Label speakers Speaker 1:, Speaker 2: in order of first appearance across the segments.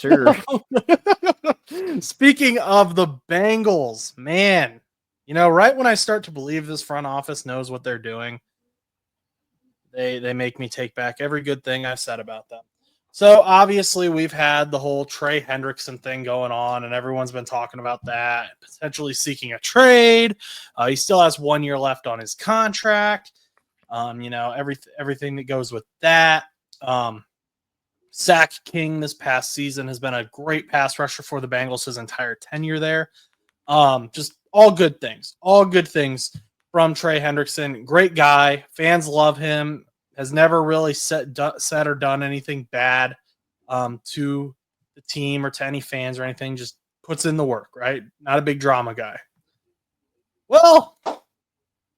Speaker 1: sir.
Speaker 2: Speaking of the Bengals, man, right when I start to believe this front office knows what they're doing, they make me take back every good thing I've said about them. So obviously we've had the whole Trey Hendrickson thing going on, and everyone's been talking about that, potentially seeking a trade. He still has 1 year left on his contract. Everything that goes with that. Sack King this past season has been a great pass rusher for the Bengals his entire tenure there. Just all good things from Trey Hendrickson. Great guy. Fans love him. Has never really said or done anything bad to the team or to any fans or anything. Just puts in the work, right? Not a big drama guy. Well,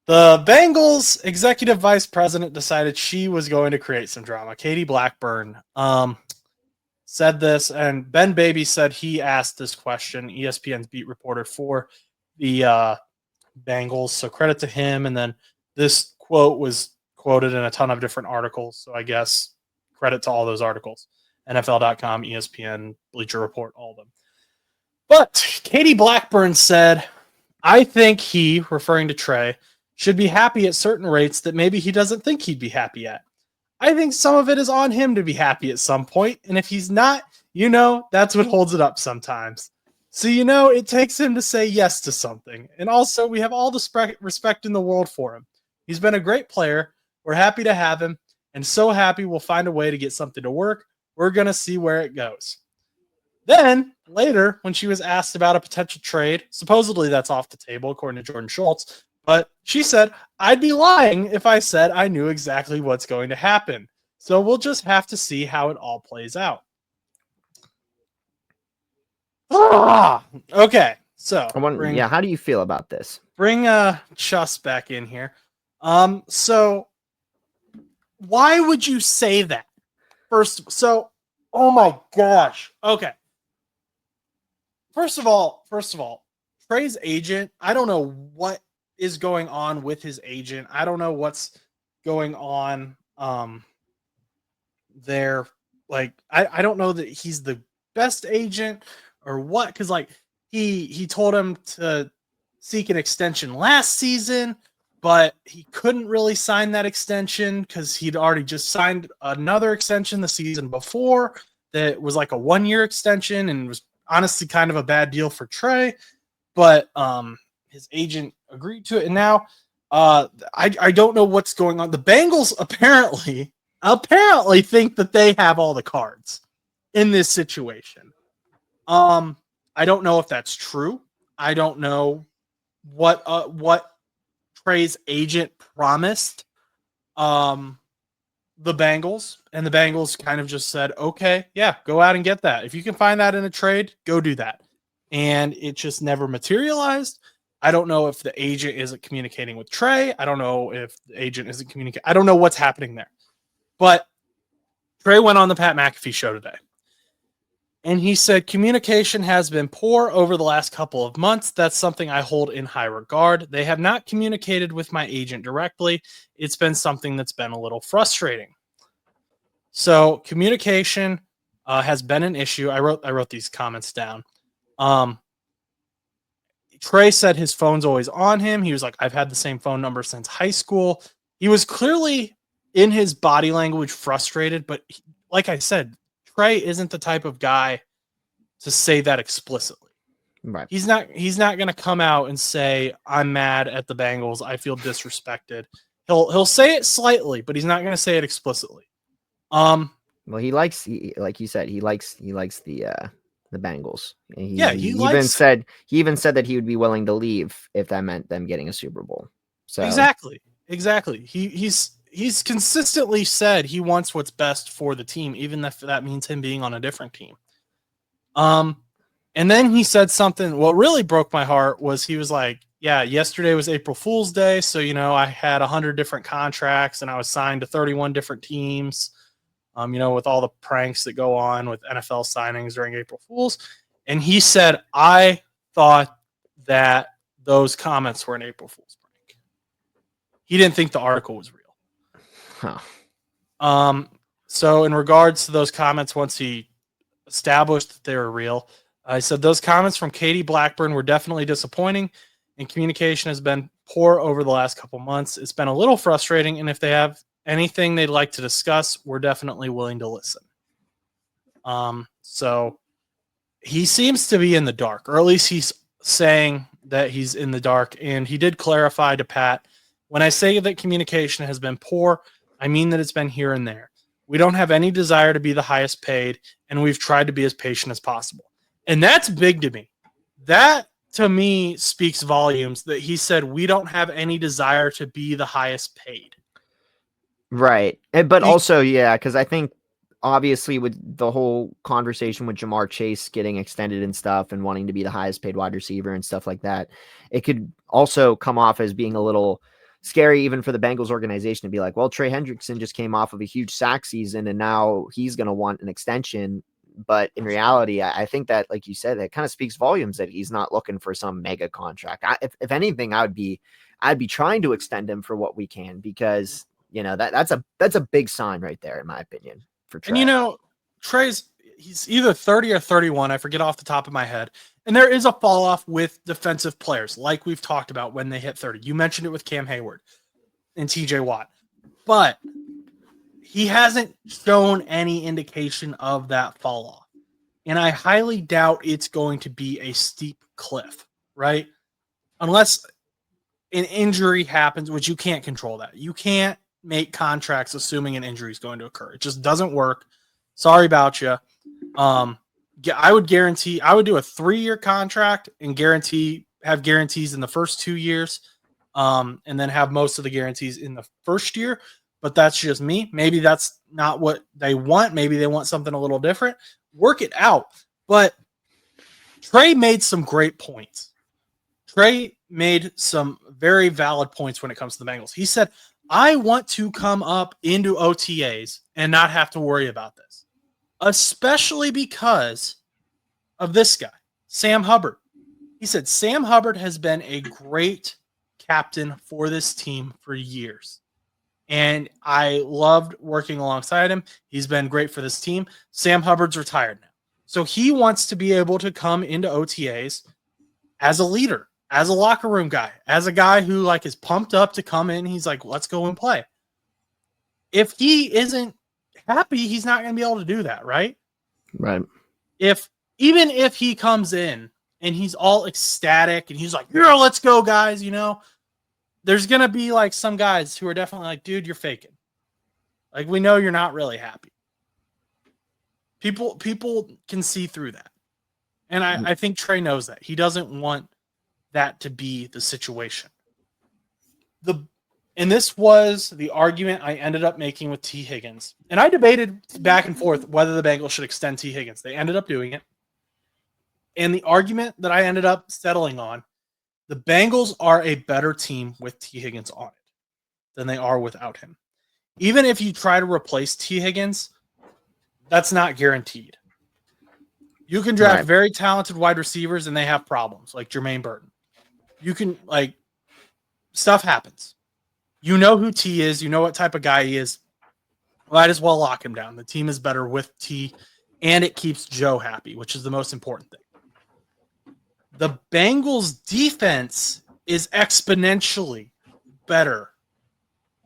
Speaker 2: the Bengals executive vice president decided she was going to create some drama. Katie Blackburn said this, and Ben Baby said he asked this question, ESPN's beat reporter for the Bengals. So credit to him. And then this quote was quoted in a ton of different articles. So I guess credit to all those articles. NFL.com, ESPN, Bleacher Report, all of them. But Katie Blackburn said, I think he, referring to Trey, should be happy at certain rates that maybe he doesn't think he'd be happy at. I think some of it is on him to be happy at some point, and if he's not, that's what holds it up sometimes. So, it takes him to say yes to something. And also, we have all the respect in the world for him. He's been a great player. We're happy to have him, and so happy we'll find a way to get something to work. We're going to see where it goes. Then, later, when she was asked about a potential trade, supposedly that's off the table, according to Jordan Schultz, but she said, I'd be lying if I said I knew exactly what's going to happen. So we'll just have to see how it all plays out. Okay. So
Speaker 1: how do you feel about this?
Speaker 2: Bring Chus back in here. So why would you say that? Oh my gosh. Okay. First of all, Trey's agent, I don't know what is going on with his agent. I don't know what's going on there. Like, I don't know that he's the best agent or what, because like he told him to seek an extension last season, but he couldn't really sign that extension because he'd already just signed another extension the season before that was like a 1 year extension, and was honestly kind of a bad deal for Trey. But his agent agreed to it, and now I don't know what's going on. The Bengals apparently think that they have all the cards in this situation. I don't know if that's true. I don't know what Trey's agent promised the Bengals, and the Bengals kind of just said, okay, yeah, go out and get that. If you can find that in a trade, go do that. And it just never materialized. I don't know if the agent isn't communicating with Trey. I don't know if the agent isn't communicating. I don't know what's happening there. But Trey went on the Pat McAfee show today, and he said, communication has been poor over the last couple of months. That's something I hold in high regard. They have not communicated with my agent directly. It's been something that's been a little frustrating. So communication has been an issue. I wrote these comments down. Trey said his phone's always on him. He was like, I've had the same phone number since high school. He was clearly in his body language frustrated, but like I said, Trey isn't the type of guy to say that explicitly.
Speaker 1: Right.
Speaker 2: He's not going to come out and say, I'm mad at the Bengals. I feel disrespected. He'll say it slightly, but he's not going to say it explicitly.
Speaker 1: Well, like you said, he likes the Bengals. He even said that he would be willing to leave if that meant them getting a Super Bowl. So
Speaker 2: exactly. He's consistently said he wants what's best for the team, even if that means him being on a different team. And then he said something. What really broke my heart was he was like, yeah, yesterday was April Fool's Day. So, I had 100 different contracts and I was signed to 31 different teams, with all the pranks that go on with NFL signings during April Fool's. And he said, I thought that those comments were an April Fool's prank. He didn't think the article was real.
Speaker 1: Huh.
Speaker 2: So in regards to those comments, once he established that they were real. I said those comments from Katie Blackburn were definitely disappointing, and communication has been poor over the last couple months. It's been a little frustrating, and if they have anything they'd like to discuss, we're definitely willing to listen. So he seems to be in the dark, or at least he's saying that he's in the dark. And he did clarify to Pat, when I say that communication has been poor, I mean that it's been here and there. We don't have any desire to be the highest paid, and we've tried to be as patient as possible. And that's big to me. That, to me, speaks volumes that he said we don't have any desire to be the highest paid.
Speaker 1: Right. But also, yeah, because I think obviously with the whole conversation with Ja'Marr Chase getting extended and stuff and wanting to be the highest paid wide receiver and stuff like that, it could also come off as being a little scary even for the Bengals organization to be like, well, Trey Hendrickson just came off of a huge sack season and now he's going to want an extension. But in reality, I think that, like you said, that kind of speaks volumes that he's not looking for some mega contract. If anything, I'd be trying to extend him for what we can, because that's a big sign right there, in my opinion, for Trey.
Speaker 2: And he's either 30 or 31. I forget off the top of my head. And there is a fall off with defensive players, like we've talked about when they hit 30. You mentioned it with Cam Hayward and TJ Watt, but he hasn't shown any indication of that fall off. And I highly doubt it's going to be a steep cliff, right? Unless an injury happens, which you can't control that. You can't make contracts assuming an injury is going to occur. It just doesn't work. Sorry about you. I would do a 3-year contract and have guarantees in the first 2 years, and then have most of the guarantees in the first year. But that's just me. Maybe that's not what they want. Maybe they want something a little different. Work it out. But Trey made some great points. Trey made some very valid points when it comes to the Bengals. He said, I want to come up into OTAs and not have to worry about this, especially because of this guy, Sam Hubbard. He said, Sam Hubbard has been a great captain for this team for years. And I loved working alongside him. He's been great for this team. Sam Hubbard's retired now. So he wants to be able to come into OTAs as a leader, as a locker room guy, as a guy who is pumped up to come in. He's like, let's go and play. If he isn't happy, he's not going to be able to do that, right?
Speaker 1: Right.
Speaker 2: Even if he comes in and he's all ecstatic and he's like, yeah, let's go, guys, there's going to be some guys who are definitely like, dude, you're faking. We know you're not really happy. People can see through that. And I think Trey knows that. He doesn't want that to be the situation. And this was the argument I ended up making with Tee Higgins. And I debated back and forth whether the Bengals should extend Tee Higgins. They ended up doing it. And the argument that I ended up settling on, the Bengals are a better team with Tee Higgins on it than they are without him. Even if you try to replace Tee Higgins, that's not guaranteed. You can draft very talented wide receivers and they have problems, like Jermaine Burton. You can, stuff happens. You know who T is. You know what type of guy he is. Might as well lock him down. The team is better with T, and it keeps Joe happy, which is the most important thing. The Bengals defense is exponentially better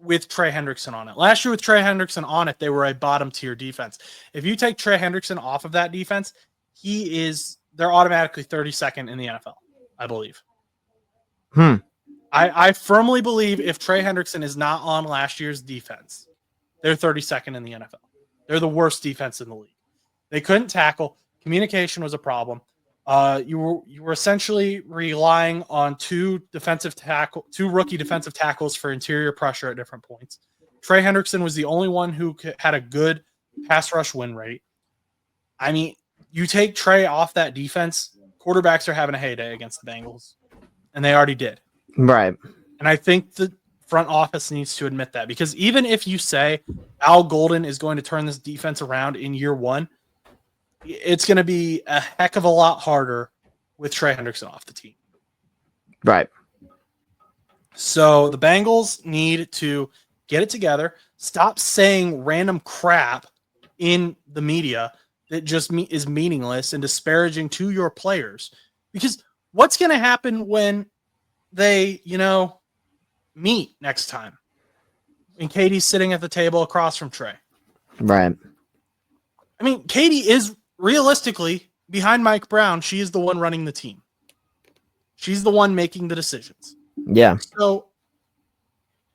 Speaker 2: with Trey Hendrickson on it. Last year with Trey Hendrickson on it, they were a bottom tier defense. If you take Trey Hendrickson off of that defense, they're automatically 32nd in the NFL, I believe. I firmly believe if Trey Hendrickson is not on last year's defense, they're 32nd in the NFL. They're the worst defense in the league. They couldn't tackle. Communication was a problem. You were essentially relying on two rookie defensive tackles for interior pressure at different points. Trey Hendrickson was the only one who had a good pass rush win rate. I mean, you take Trey off that defense, quarterbacks are having a heyday against the Bengals, and they already did.
Speaker 1: Right.
Speaker 2: And I think the front office needs to admit that, because even if you say Al Golden is going to turn this defense around in year one, it's going to be a heck of a lot harder with Trey Hendrickson off the team.
Speaker 1: Right.
Speaker 2: So the Bengals need to get it together, stop saying random crap in the media, that just is meaningless and disparaging to your players. Because what's going to happen when they, meet next time? And Katie's sitting at the table across from Trey.
Speaker 1: Right.
Speaker 2: I mean, Katie is realistically behind Mike Brown. She is the one running the team. She's the one making the decisions.
Speaker 1: Yeah.
Speaker 2: So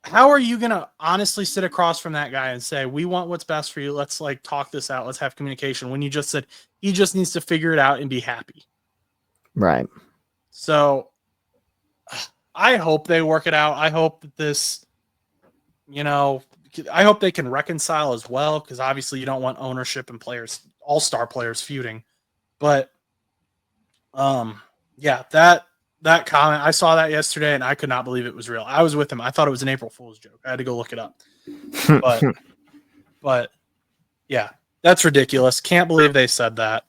Speaker 2: how are you going to honestly sit across from that guy and say, we want what's best for you. Let's talk this out. Let's have communication, when you just said he just needs to figure it out and be happy.
Speaker 1: Right.
Speaker 2: So I hope they work it out. I hope that this, I hope they can reconcile as well, because obviously you don't want ownership and players, all-star players, feuding. But yeah, that comment, I saw that yesterday and I could not believe it was real. I was with him. I thought it was an April Fool's joke. I had to go look it up. But yeah, that's ridiculous. Can't believe they said that.